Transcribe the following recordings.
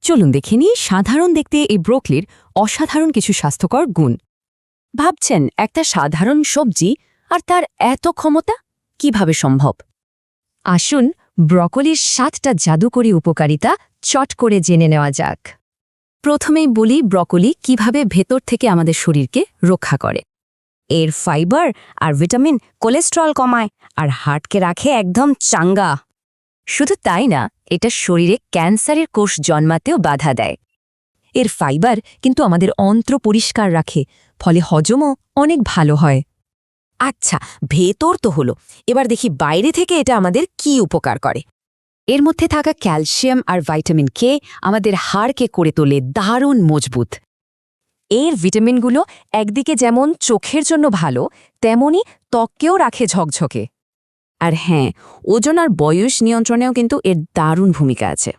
চলুন দেখে নিই সাধারণ দেখতে এই ব্রোকলির অসাধারণ কিছু স্বাস্থ্যকর গুণ। ভাবছেন একটা সাধারণ সবজি আর তার এত ক্ষমতা কিভাবে সম্ভব? আসুন ব্রকলির 7টা জাদুকরী উপকারিতা চট করে জেনে নেওয়া যাক। প্রথমেই বলি ব্রকলি কিভাবে ভেতর থেকে আমাদের শরীরকে রক্ষা করে। এর ফাইবার আর ভিটামিন কোলেস্টেরল কমায় আর হার্টকে রাখে একদম চাঙ্গা। শুধু তাই না, এটা শরীরে ক্যান্সারের কোষ জন্মাতেও বাধা দেয়। এর ফাইবার কিন্তু আমাদের অন্ত্র পরিষ্কার রাখে, ফলে হজমও অনেক ভালো হয়। আচ্ছা, ভেতর তো হলো, এবার দেখি বাইরে থেকে এটা আমাদের কি উপকার করে। এর মধ্যে থাকা ক্যালসিয়াম আর ভাইটামিন কে আমাদের হাড়কে করে তোলে দারুণ মজবুত। এর ভিটামিনগুলো একদিকে যেমন চোখের জন্য ভালো, তেমনি ত্বককেও রাখে ঝকঝকে। আর হ্যাঁ, ওজন আর বয়স নিয়ন্ত্রণেও কিন্তু এর দারুণ ভূমিকা আছে,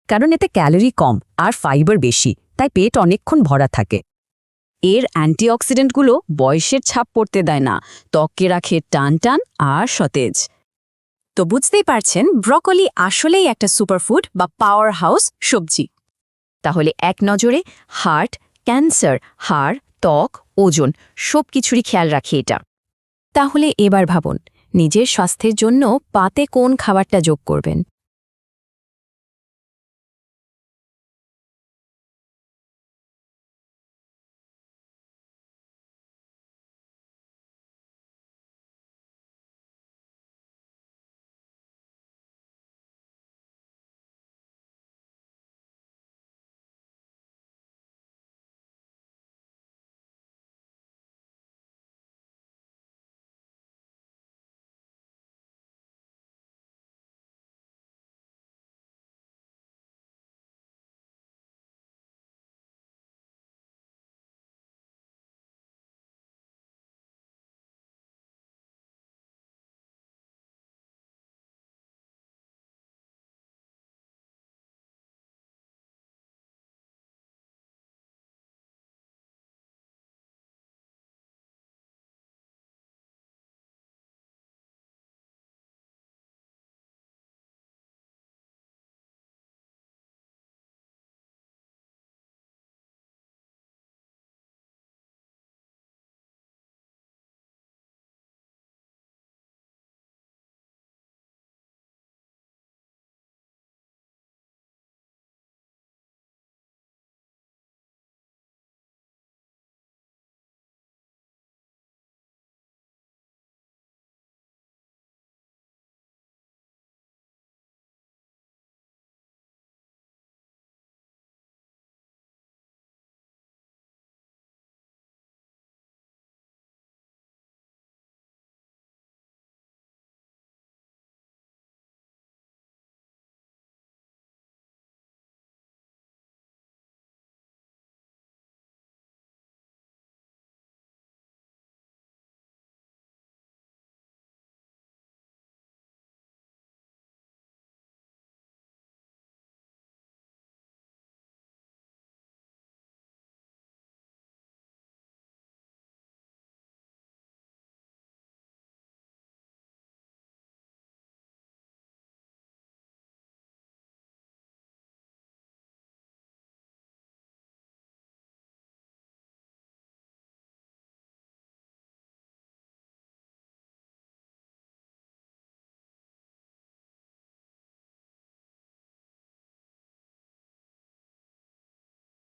কারণ এতে ক্যালোরি কম আর ফাইবার বেশি, তাই পেট অনেকক্ষণ ভরা থাকে। এর অ্যান্টিঅক্সিডেন্টগুলো বয়সের ছাপ পড়তে দেয় না, ত্বককে রাখে টান টান আর সতেজ। তো বুঝতেই পারছেন, ব্রকলি আসলেই একটা সুপারফুড বা পাওয়ার হাউস সবজি। তাহলে এক নজরে হার্ট, ক্যান্সার, হাড়, ত্বক, ওজন সব কিছুরই খেয়াল রাখে এটা। তাহলে এবার ভাবুন, নিজের স্বাস্থ্যের জন্য পাতে কোন খাবারটা যোগ করবেন।